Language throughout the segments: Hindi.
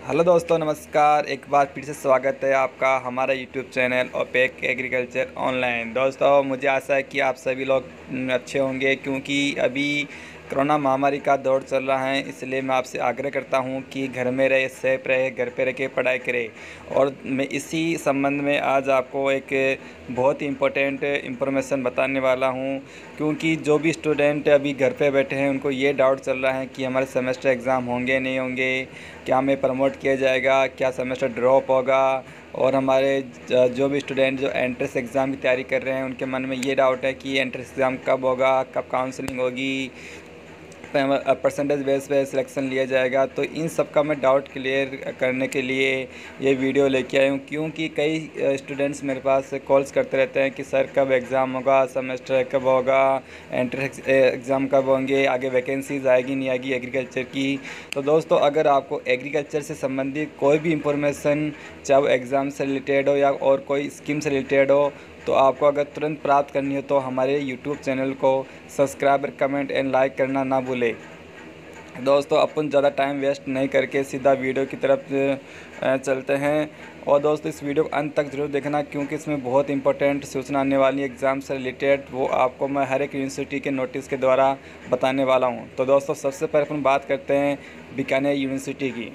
हेलो दोस्तों, नमस्कार। एक बार फिर से स्वागत है आपका हमारा यूट्यूब चैनल ओपेक एग्रीकल्चर ऑनलाइन। दोस्तों, मुझे आशा है कि आप सभी लोग अच्छे होंगे, क्योंकि अभी कोरोना महामारी का दौर चल रहा है। इसलिए मैं आपसे आग्रह करता हूं कि घर में रहे, सेफ रहे, घर पे रह के पढ़ाई करें। और मैं इसी संबंध में आज आपको एक बहुत ही इम्पोर्टेंट इंफॉर्मेशन बताने वाला हूं, क्योंकि जो भी स्टूडेंट अभी घर पे बैठे हैं उनको ये डाउट चल रहा है कि हमारे सेमेस्टर एग्ज़ाम होंगे नहीं होंगे, क्या हमें प्रमोट किया जाएगा, क्या सेमेस्टर ड्रॉप होगा। और हमारे जो भी स्टूडेंट जो एंट्रेंस एग्ज़ाम की तैयारी कर रहे हैं उनके मन में ये डाउट है कि एंट्रेंस एग्ज़ाम कब होगा, कब काउंसलिंग होगी, परसेंटेज बेस पे सिलेक्शन लिया जाएगा। तो इन सब का मैं डाउट क्लियर करने के लिए ये वीडियो लेके आया हूँ, क्योंकि कई स्टूडेंट्स मेरे पास कॉल्स करते रहते हैं कि सर कब एग्ज़ाम होगा, सेमेस्टर कब होगा, एंट्रेंस एग्ज़ाम कब होंगे, आगे वैकेंसीज आएगी नहीं आएगी एग्रीकल्चर की। तो दोस्तों, अगर आपको एग्रीकल्चर से संबंधित कोई भी इंफॉर्मेशन, चाहे वो एग्ज़ाम से रिलेटेड हो या और कोई स्कीम से रिलेटेड हो, तो आपको अगर तुरंत प्राप्त करनी हो तो हमारे यूट्यूब चैनल को सब्सक्राइब, कमेंट एंड लाइक करना ना भूलें। दोस्तों, अपन ज़्यादा टाइम वेस्ट नहीं करके सीधा वीडियो की तरफ चलते हैं। और दोस्तों, इस वीडियो को अंत तक ज़रूर देखना, क्योंकि इसमें बहुत इंपॉर्टेंट सूचना आने वाली है एग्ज़ाम से रिलेटेड। वो आपको मैं हर एक यूनिवर्सिटी के नोटिस के द्वारा बताने वाला हूँ। तो दोस्तों, सबसे पहले अपन बात करते हैं बीकानेर यूनिवर्सिटी की।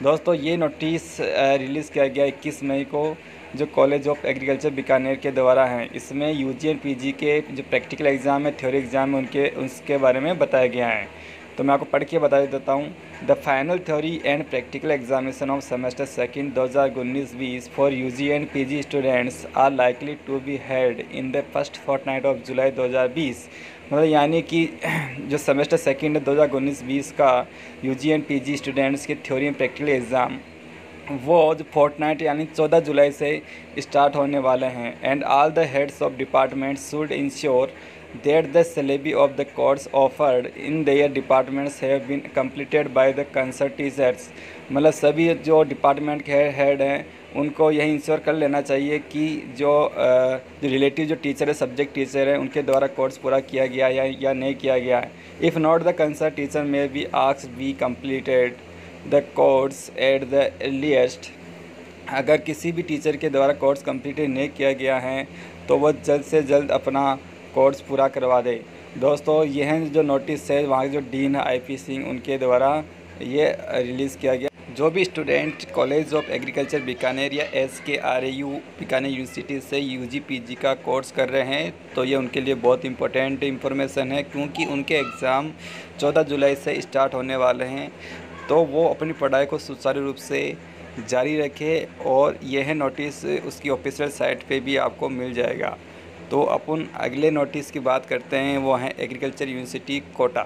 दोस्तों, ये नोटिस रिलीज़ किया गया 21 मई को, जो कॉलेज ऑफ एग्रीकल्चर बीकानेर के द्वारा हैं। इसमें यूजी एंड पीजी के जो प्रैक्टिकल एग्ज़ाम है, थ्योरी एग्ज़ाम है, उसके बारे में बताया गया है। तो मैं आपको पढ़ के बता देता हूँ। The final theory and practical examination of semester second 2019-20 for UG and PG students are likely to be held in the first fortnight of July 2020। मतलब यानी कि जो सेमेस्टर सेकेंड है 2019-20 का यूजी एंड पीजी स्टूडेंट्स के थ्योरी एंड प्रैक्टिकल एग्ज़ाम, वो जो फोर्टनाइट यानी 14 जुलाई से स्टार्ट होने वाले हैं। And all the heads of department should ensure that the syllabi of the course offered in their departments have been completed by the concerned teachers। मतलब सभी जो डिपार्टमेंट के हेड हैं उनको यही इंश्योर कर लेना चाहिए कि जो रिलेटिव जो टीचर है, सब्जेक्ट टीचर है, उनके द्वारा कोर्स पूरा किया गया या नहीं किया गया है। If not the concern teacher may be asked be completed the course at the earliest. अगर किसी भी टीचर के द्वारा कोर्स कंप्लीट नहीं किया गया है तो वह जल्द से जल्द अपना कोर्स पूरा करवा दे। दोस्तों, यह जो नोटिस है वहाँ के जो डीन है IP सिंह, उनके द्वारा ये रिलीज़ किया गया। जो भी student college of agriculture Bikaner या SKRAU बीकानेर यूनिवर्सिटी से UG PG का कोर्स कर रहे हैं, तो ये उनके लिए बहुत इंपॉर्टेंट इंफॉर्मेशन है, क्योंकि उनके एग्ज़ाम 14 जुलाई से स्टार्ट होने वाले हैं। तो वो अपनी पढ़ाई को सुचारू रूप से जारी रखें, और यह नोटिस उसकी ऑफिशियल साइट पे भी आपको मिल जाएगा। तो अपन अगले नोटिस की बात करते हैं, वो है एग्रीकल्चर यूनिवर्सिटी कोटा।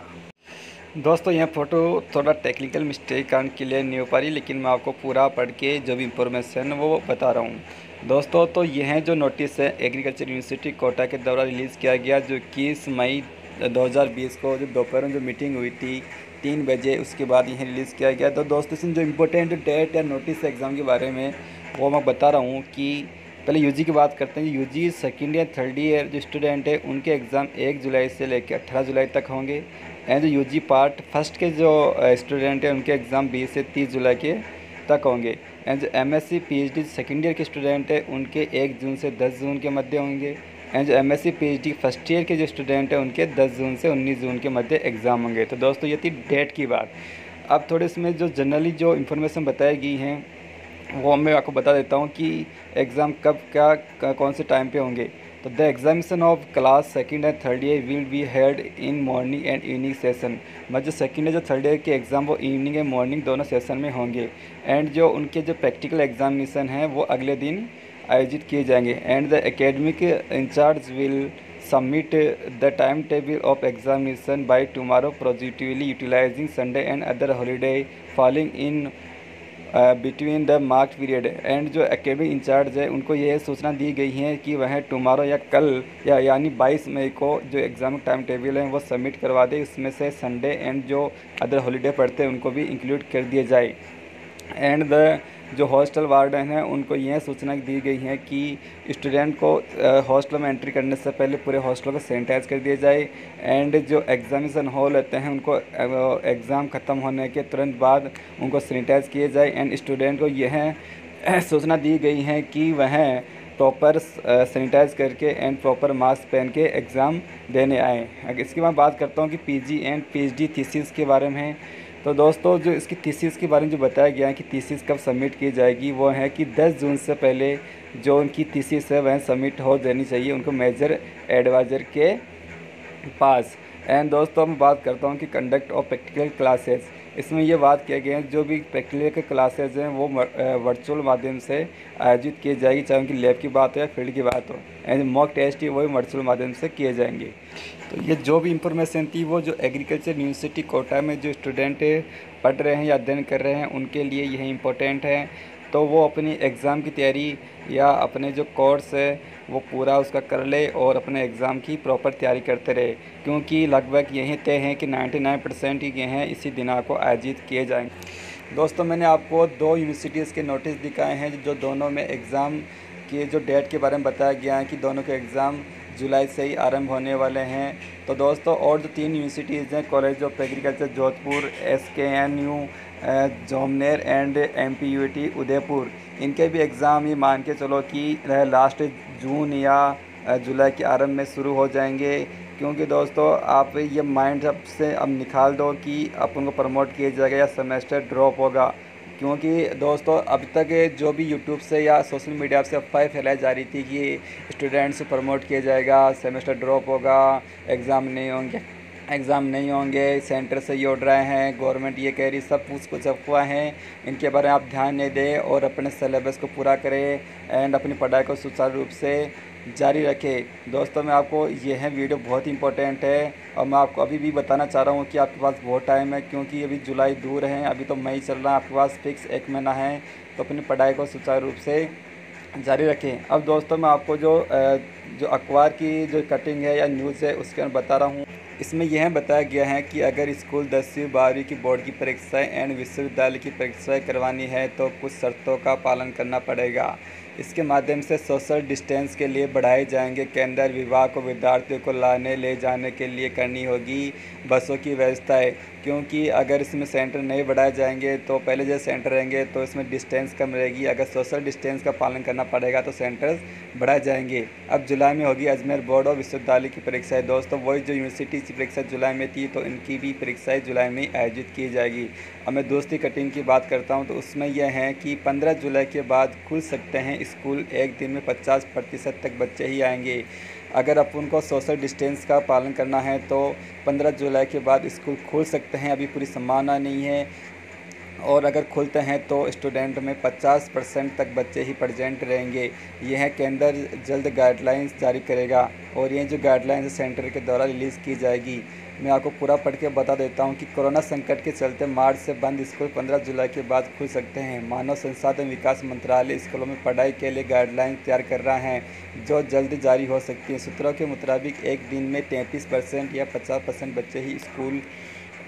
दोस्तों, यह फ़ोटो थोड़ा टेक्निकल मिस्टेक कारण क्लियर नहीं हो पा रही, लेकिन मैं आपको पूरा पढ़ के जो भी इंफॉर्मेशन वो बता रहा हूँ। दोस्तों, तो यह जो नोटिस है एग्रीकल्चर यूनिवर्सिटी कोटा के द्वारा रिलीज़ किया गया, जो 21 मई 2020 को जो दोपहर में जो मीटिंग हुई थी 3 बजे, उसके बाद यह रिलीज़ किया गया। तो दोस्तों, इसमें जो इम्पोर्टेंट डेट या नोटिस एग्ज़ाम के बारे में वो मैं बता रहा हूँ कि पहले यूजी की बात करते हैं। UG second year third year जो स्टूडेंट है उनके एग्ज़ाम 1 जुलाई से लेकर 18 जुलाई तक होंगे। एंड जो यूजी पार्ट फर्स्ट के जो स्टूडेंट हैं उनके एग्ज़ाम 20 से 30 जुलाई के तक होंगे। एंड जो MSc PhD सेकेंड ईयर के स्टूडेंट हैं उनके 1 जून से 10 जून के मध्य होंगे। एंड जो MSc PhD फर्स्ट ईयर के जो स्टूडेंट हैं उनके 10 जून से 19 जून के मध्य एग्ज़ाम होंगे। तो दोस्तों, ये थी डेट की बात। अब थोड़े इसमें जो जनरली जो इन्फॉर्मेशन बताई गई हैं वो मैं आपको बता देता हूँ कि एग्ज़ाम कब कौन से टाइम पे होंगे। तो the examination of class second and third year will be held in morning and evening session. मतलब जो सेकंड ईयर जो थर्ड ईयर के एग्ज़ाम वो इवनिंग एंड मॉर्निंग दोनों सेशन में होंगे। एंड जो उनके जो प्रैक्टिकल एग्जामिनेशन हैं वो अगले दिन आयोजित किए जाएंगे। And the academic incharge will submit the time table of examination by tomorrow positively utilising Sunday and other holiday falling in between the mark period. And जो एकेडमिक इंचार्ज है उनको यह सूचना दी गई है कि वह टुमारो या कल यानी 22 मई को जो एग्ज़ाम टाइम टेबल है वो सबमिट करवा दे। उसमें से संडे एंड जो अदर हॉलीडे पढ़ते हैं उनको भी इंक्लूड कर दिया जाए। एंड द जो हॉस्टल वार्डन हैं उनको यह सूचना दी गई है कि स्टूडेंट को हॉस्टल में एंट्री करने से पहले पूरे हॉस्टल को सैनिटाइज कर दिया जाए। एंड जो एग्जामिनेशन हॉल रहते हैं उनको एग्ज़ाम ख़त्म होने के तुरंत बाद उनको सैनिटाइज किए जाए। एंड स्टूडेंट को यह सूचना दी गई है कि वह प्रॉपर सैनिटाइज करके एंड प्रॉपर मास्क पहन के एग्ज़ाम देने आए। अगर इसके बाद बात करता हूँ कि पीजी एंड पीएचडी थीसिस के बारे में, तो दोस्तों जो इसकी थीसिस के बारे में जो बताया गया है कि थीसिस कब सबमिट की जाएगी, वो है कि 10 जून से पहले जो उनकी थीसिस है वह सबमिट हो जानी चाहिए उनको मेजर एडवाइज़र के पास। एंड दोस्तों मैं बात करता हूँ कि कंडक्ट ऑफ प्रैक्टिकल क्लासेस, इसमें ये बात किया गया है जो भी प्रैक्टिकल के क्लासेज हैं वो वर्चुअल माध्यम से आयोजित किए जाएगी, चाहे उनकी लैब की बात हो या फील्ड की बात हो। एंड मॉक टेस्ट ही वही वर्चुअल माध्यम से किए जाएंगे। तो ये जो भी इंफॉर्मेशन थी वो जो एग्रीकल्चर यूनिवर्सिटी कोटा में जो स्टूडेंट पढ़ रहे हैं या अध्ययन कर रहे हैं उनके लिए यह इम्पोर्टेंट है। तो वो अपनी एग्ज़ाम की तैयारी या अपने जो कोर्स है वो पूरा उसका कर ले और अपने एग्ज़ाम की प्रॉपर तैयारी करते रहे, क्योंकि लगभग यही तय है कि 99% ही ये हैं इसी दिना को आयोजित किए जाएंगे। दोस्तों मैंने आपको 2 यूनिवर्सिटीज़ के नोटिस दिखाए हैं जो दोनों में एग्ज़ाम के जो डेट के बारे में बताया गया है कि दोनों के एग्ज़ाम जुलाई से ही आरंभ होने वाले हैं। तो दोस्तों और जो 3 यूनिवर्सिटीज़ हैं, college of agriculture Jodhpur, SKNU Jamner and MPUT Udaipur, इनके भी एग्ज़ाम ये मान के चलो कि लास्ट जून या जुलाई के आरंभ में शुरू हो जाएंगे। क्योंकि दोस्तों आप ये माइंड से अब निकाल दो कि आप उनको प्रमोट किया जाएगा या सेमेस्टर ड्रॉप होगा, क्योंकि दोस्तों अब तक जो भी यूट्यूब से या सोशल मीडिया से अफवाहें फैलाई जा रही थी कि स्टूडेंट्स को प्रमोट किया जाएगा, सेमेस्टर ड्रॉप होगा, एग्ज़ाम नहीं होंगे, सेंटर से ये उड़ रहे हैं, गवर्नमेंट ये कह रही, सब कुछ अफवाह हैं। इनके बारे में आप ध्यान नहीं दें और अपने सिलेबस को पूरा करें एंड अपनी पढ़ाई को सुचारू रूप से जारी रखें। दोस्तों मैं आपको यह वीडियो बहुत इंपॉर्टेंट है और मैं आपको अभी भी बताना चाह रहा हूँ कि आपके पास बहुत टाइम है, क्योंकि अभी जुलाई दूर है, अभी तो मई चल रहा है, आपके पास फिक्स 1 महीना है। तो अपनी पढ़ाई को सुचारू रूप से जारी रखें। अब दोस्तों मैं आपको जो अखबार की जो कटिंग है या न्यूज़ है उसके अंदर बता रहा हूँ। इसमें यह बताया गया है कि अगर स्कूल 10वीं 12वीं की बोर्ड की परीक्षाएं एंड विश्वविद्यालय की परीक्षाएं करवानी है तो कुछ शर्तों का पालन करना पड़ेगा। इसके माध्यम से सोशल डिस्टेंस के लिए बढ़ाए जाएंगे केंद्र। विभाग को विद्यार्थियों को लाने ले जाने के लिए करनी होगी बसों की व्यवस्थाएं, क्योंकि अगर इसमें सेंटर नहीं बढ़ाए जाएंगे तो पहले जैसे सेंटर रहेंगे तो इसमें डिस्टेंस कम रहेगी। अगर सोशल डिस्टेंस का पालन करना पड़ेगा तो सेंटर्स बढ़ाए जाएंगे। अब जुलाई में होगी अजमेर बोर्ड और विश्वविद्यालय की परीक्षाएं। दोस्तों वही जो यूनिवर्सिटी की परीक्षा जुलाई में थी तो इनकी भी परीक्षाएं जुलाई में आयोजित की जाएगी। अब मैं दोस्ती कटिंग की बात करता हूं तो उसमें यह है कि 15 जुलाई के बाद खुल सकते हैं स्कूल। एक दिन में 50% तक बच्चे ही आएंगे। अगर अपन को सोशल डिस्टेंस का पालन करना है तो 15 जुलाई के बाद स्कूल खोल सकते हैं, अभी पूरी संभावना नहीं है। और अगर खुलते हैं तो स्टूडेंट में 50% तक बच्चे ही प्रेजेंट रहेंगे। यह केंद्र जल्द गाइडलाइंस जारी करेगा और ये जो गाइडलाइंस सेंटर के द्वारा रिलीज़ की जाएगी। मैं आपको पूरा पढ़ के बता देता हूं कि कोरोना संकट के चलते मार्च से बंद स्कूल 15 जुलाई के बाद खुल सकते हैं। मानव संसाधन विकास मंत्रालय स्कूलों में पढ़ाई के लिए गाइडलाइन तैयार कर रहा है जो जल्द जारी हो सकती है। सूत्रों के मुताबिक एक दिन में 33% या 50% बच्चे ही स्कूल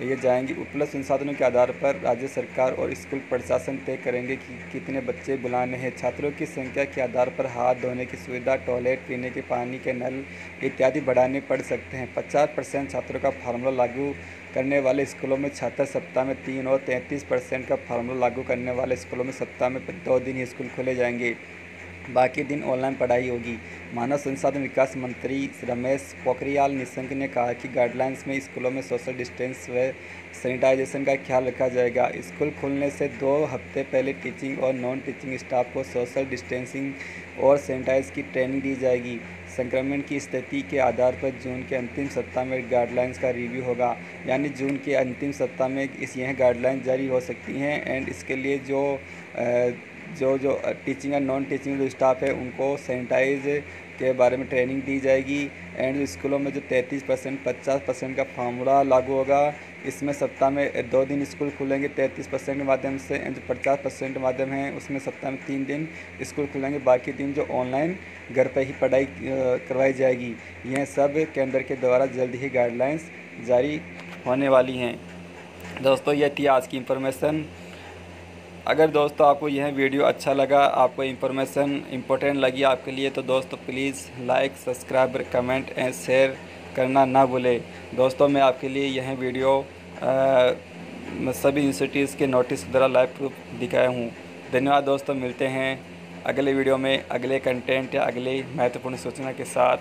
ये जाएंगे। उपलब्ध संसाधनों के आधार पर राज्य सरकार और स्कूल प्रशासन तय करेंगे कि कितने बच्चे बुलाने हैं। छात्रों की संख्या के आधार पर हाथ धोने की सुविधा, टॉयलेट, पीने के पानी के नल इत्यादि बढ़ाने पड़ सकते हैं। 50% छात्रों का फार्मूला लागू करने वाले स्कूलों में छात्र सप्ताह में 3 और 33% का फार्मूला लागू करने वाले स्कूलों में सप्ताह में 2 दिन ही स्कूल खोले जाएंगे, बाकी दिन ऑनलाइन पढ़ाई होगी। मानव संसाधन विकास मंत्री रमेश पोखरियाल निशंक ने कहा कि गाइडलाइंस में स्कूलों में सोशल डिस्टेंस व सैनिटाइजेशन का ख्याल रखा जाएगा। स्कूल खुलने से 2 हफ्ते पहले टीचिंग और नॉन टीचिंग स्टाफ को सोशल डिस्टेंसिंग और सैनिटाइज की ट्रेनिंग दी जाएगी। संक्रमण की स्थिति के आधार पर जून के अंतिम सप्ताह में गाइडलाइंस का रिव्यू होगा, यानी जून के अंतिम सप्ताह में यह गाइडलाइंस जारी हो सकती हैं। एंड इसके लिए जो टीचिंग और नॉन टीचिंग जो स्टाफ है उनको सैनिटाइज के बारे में ट्रेनिंग दी जाएगी। एंड स्कूलों में जो 33% 50% का फार्मूला लागू होगा, इसमें सप्ताह में 2 दिन स्कूल खुलेंगे 33% के माध्यम से। एंड जो 50% माध्यम है उसमें सप्ताह में 3 दिन स्कूल खुलेंगे, बाकी दिन जो ऑनलाइन घर पर ही पढ़ाई करवाई जाएगी। यह सब केंद्र के द्वारा जल्द ही गाइडलाइंस जारी होने वाली हैं। दोस्तों ये थी आज की इंफॉर्मेशन। अगर दोस्तों आपको यह वीडियो अच्छा लगा, आपको इन्फॉर्मेशन इम्पोर्टेंट लगी आपके लिए, तो दोस्तों please like, subscribe, comment and share करना ना भूलें। दोस्तों मैं आपके लिए यह वीडियो सभी यूनिवर्सिटीज़ के नोटिस द्वारा लाइव प्रूफ दिखाया हूँ। धन्यवाद दोस्तों, मिलते हैं अगले वीडियो में अगले कंटेंट या अगले महत्वपूर्ण सूचना के साथ।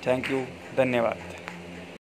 थैंक यू, धन्यवाद।